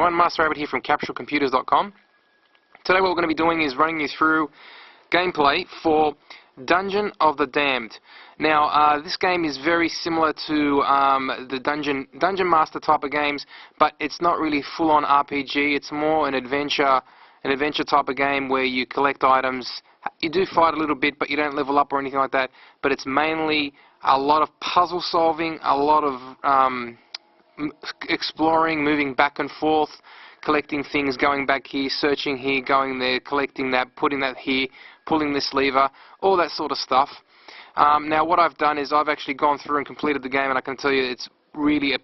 everyone, MasterAbbott here from CapsuleComputers.com. Today what we're going to be doing is running you through gameplay for Dungeon of the Damned. Now, this game is very similar to the Dungeon Master type of games, but it's not really full-on RPG. It's more an adventure type of game where you collect items. You do fight a little bit, but you don't level up or anything like that. But it's mainly a lot of puzzle solving, a lot of exploring, moving back and forth, collecting things, going back here, searching here, going there, collecting that, putting that here, pulling this lever, all that sort of stuff. Now what I've done is I've actually gone through and completed the game, and I can tell you it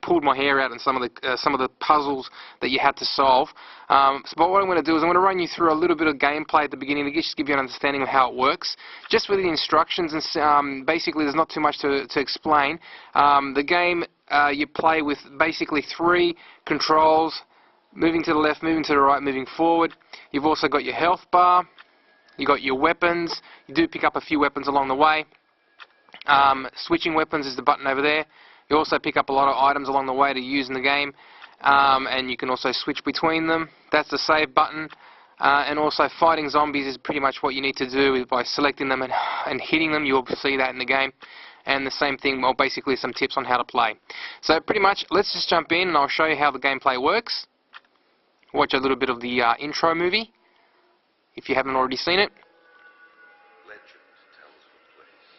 pulled my hair out in some of the puzzles that you had to solve. But what I'm going to do is I'm going to run you through a little bit of gameplay at the beginning to just give you an understanding of how it works. Just with the instructions, and basically there's not too much to explain. The game you play with basically 3 controls: moving to the left, moving to the right, moving forward. You've also got your health bar. You've got your weapons. You do pick up a few weapons along the way. Switching weapons is the button over there. You also pick up a lot of items along the way to use in the game, and you can also switch between them. That's the save button. And also fighting zombies is pretty much what you need to do by selecting them and hitting them. You'll see that in the game. And the same thing, well, basically some tips on how to play. So pretty much, let's just jump in and I'll show you how the gameplay works. Watch a little bit of the intro movie, if you haven't already seen it. Legend tells of a place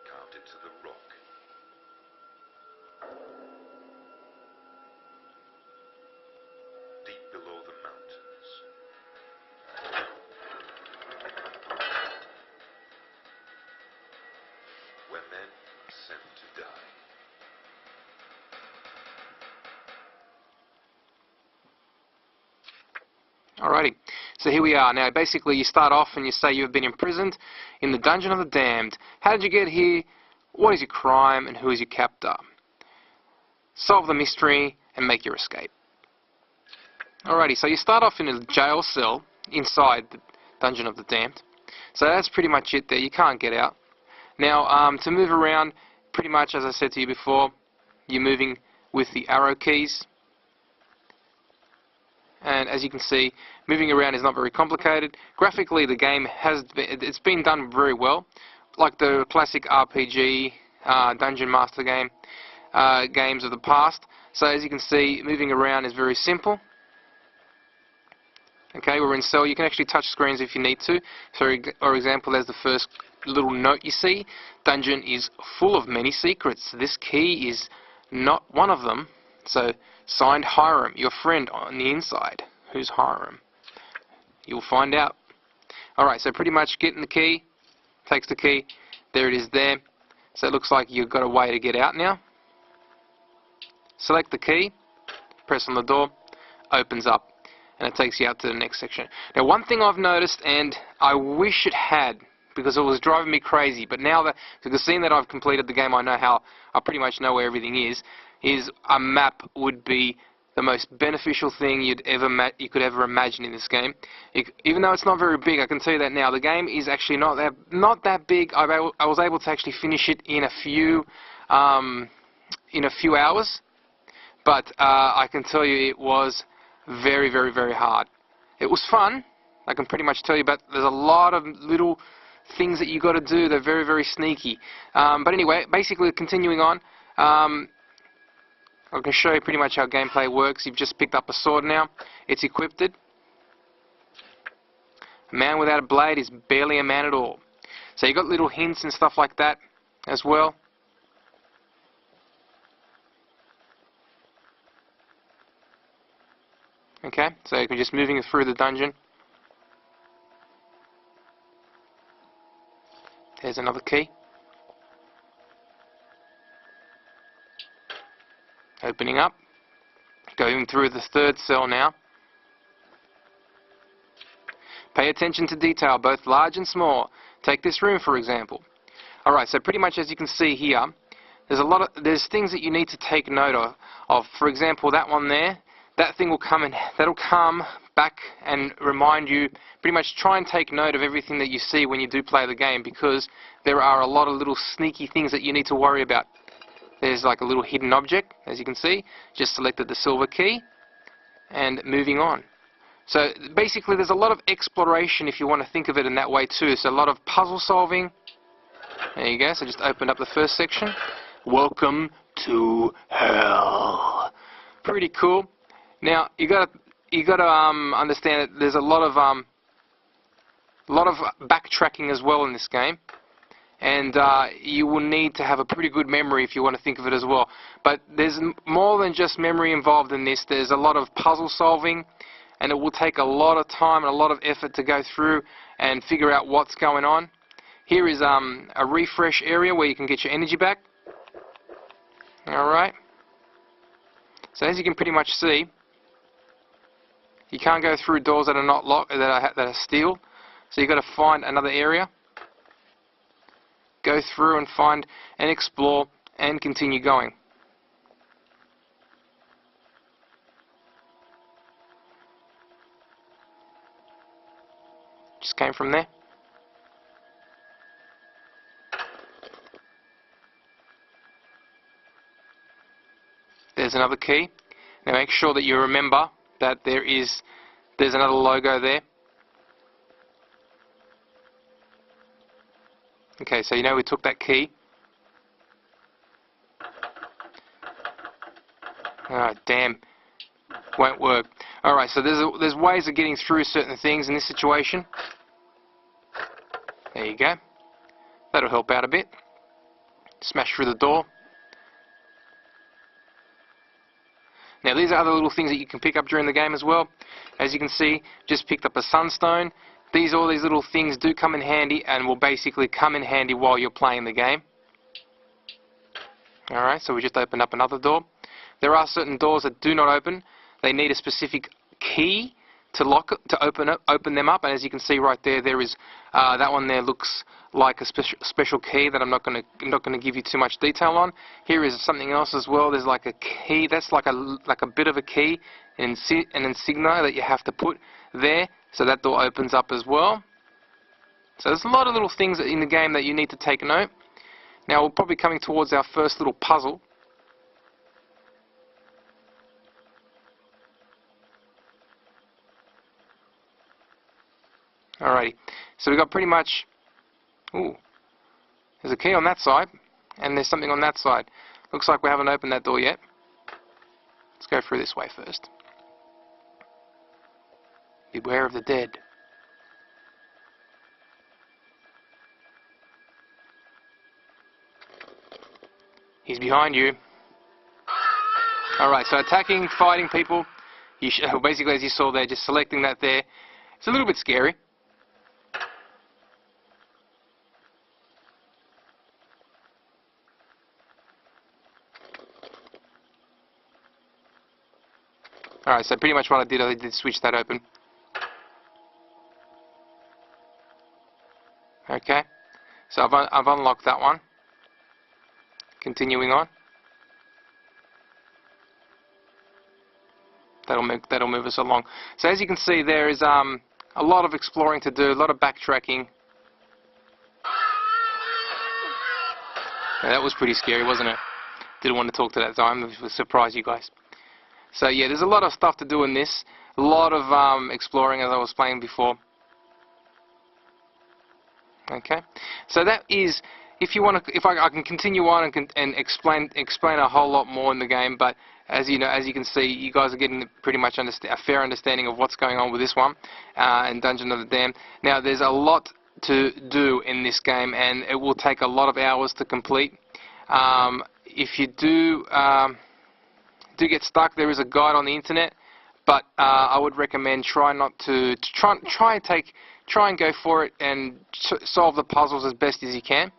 carved into the rock, deep below the mountains, where men are sent to die. Alrighty, so here we are. Now basically you start off and you say you've been imprisoned in the Dungeon of the Damned. How did you get here? What is your crime and who is your captor? Solve the mystery and make your escape. Alrighty, so you start off in a jail cell inside the Dungeon of the Damned. So that's pretty much it there. You can't get out. Now to move around, pretty much as I said to you before, you're moving with the arrow keys. And as you can see, moving around is not very complicated. Graphically, the game it's been done very well, like the classic RPG Dungeon Master games of the past. So as you can see, moving around is very simple. Okay, we're in cell. You can actually touch screens if you need to. So, for example, there's the first little note you see. Dungeon is full of many secrets. This key is not one of them. So, signed Hiram, your friend on the inside. Who's Hiram? You'll find out. Alright, so pretty much getting the key, takes the key, there it is there. So it looks like you've got a way to get out now. Select the key, press on the door, opens up, and it takes you out to the next section. Now one thing I've noticed, and I wish it had, because it was driving me crazy, but now that, because seeing that I've completed the game, I pretty much know where everything is a map would be the most beneficial thing you could ever imagine in this game. Even though it's not very big, I can tell you that now. The game is actually not that big. I was able to actually finish it in a few hours, but I can tell you it was very, very, very hard. It was fun, I can pretty much tell you, but there's a lot of little things that you got to do. They're very, very sneaky. But anyway, basically continuing on. I can show you pretty much how gameplay works. You've just picked up a sword now. It's equipped. A man without a blade is barely a man at all. So you've got little hints and stuff like that as well. Okay, so you can just moving through the dungeon. There's another key. Opening up, going through the 3rd cell now. Pay attention to detail, both large and small. Take this room for example. Alright, so pretty much as you can see here, there's things that you need to take note of. For example, that one there, that thing will come and that'll come back and remind you, pretty much try and take note of everything that you see when you do play the game, because there are a lot of little sneaky things that you need to worry about. There's like a little hidden object, as you can see. Just selected the silver key and moving on. So basically there's a lot of exploration if you want to think of it in that way too. So a lot of puzzle solving. There you go, so just opened up the first section. Welcome to hell. Pretty cool. Now you gotta understand that there's a lot of backtracking as well in this game, and you will need to have a pretty good memory if you want to think of it as well. But there's more than just memory involved in this. There's a lot of puzzle solving, and it will take a lot of time and a lot of effort to go through and figure out what's going on. Here is a refresh area where you can get your energy back. Alright. So as you can pretty much see, you can't go through doors that are not locked, that are steel. So you've got to find another area, go through and find and explore and continue going. Just came from there. There's another key. Now make sure that you remember that there's another logo there. Okay, so you know we took that key. Oh damn, won't work. Alright, so there's ways of getting through certain things in this situation. There you go. That'll help out a bit. Smash through the door. Now these are other little things that you can pick up during the game as well. As you can see, just picked up a sunstone. All these little things do come in handy and will basically come in handy while you're playing the game. Alright, so we just opened up another door. There are certain doors that do not open. They need a specific key to open them up, and as you can see right there, there is that one there looks like a special key that I'm not going to give you too much detail on. Here is something else as well. There's like a key that's like a bit of a key, an insignia that you have to put there, so that door opens up as well. So there's a lot of little things in the game that you need to take note. Now we're probably coming towards our first little puzzle. Alrighty, so we've got pretty much, ooh, there's a key on that side, and there's something on that side. Looks like we haven't opened that door yet. Let's go through this way first. Beware of the dead. He's behind you. Alright, so attacking, fighting people, basically as you saw there, just selecting that there. It's a little bit scary. Alright, so pretty much what I did switch that open. Okay, so I've unlocked that one. Continuing on. That'll move us along. So as you can see, there is a lot of exploring to do, a lot of backtracking. Yeah, that was pretty scary, wasn't it? Didn't want to talk to that time. It was surprise you guys. So yeah, there's a lot of stuff to do in this. A lot of exploring, as I was playing before. Okay, so that is. If you want to, I can continue on and explain a whole lot more in the game, but as you know, as you can see, you guys are getting pretty much a fair understanding of what's going on with this one and Dungeon of the Damned. Now, there's a lot to do in this game, and it will take a lot of hours to complete. If you do get stuck, there is a guide on the internet, but I would recommend try and go for it and solve the puzzles as best as you can.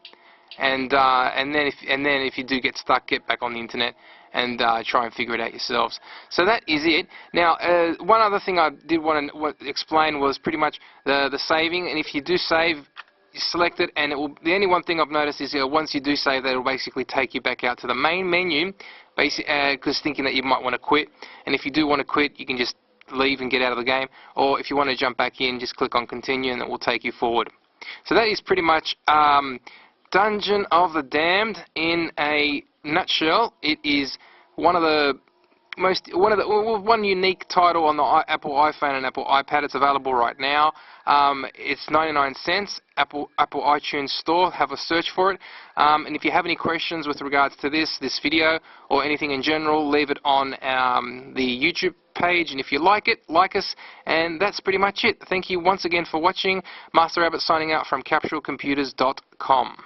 And then if you do get stuck, get back on the internet and try and figure it out yourselves. So that is it. Now, one other thing I did want to explain was pretty much the saving. And if you do save, you select it, and the only one thing I've noticed is once you do save, that it'll basically take you back out to the main menu, because thinking that you might want to quit. And if you do want to quit, you can just leave and get out of the game. Or if you want to jump back in, just click on continue, and it will take you forward. So that is pretty much Dungeon of the Damned in a nutshell, it is one unique title on the Apple iPhone and Apple iPad. It's available right now. It's 99 cents. Apple iTunes Store. Have a search for it. And if you have any questions with regards to this video or anything in general, leave it on the YouTube page. And if you like it, like us. And that's pretty much it. Thank you once again for watching. MasterAbbott signing out from CapsuleComputers.com.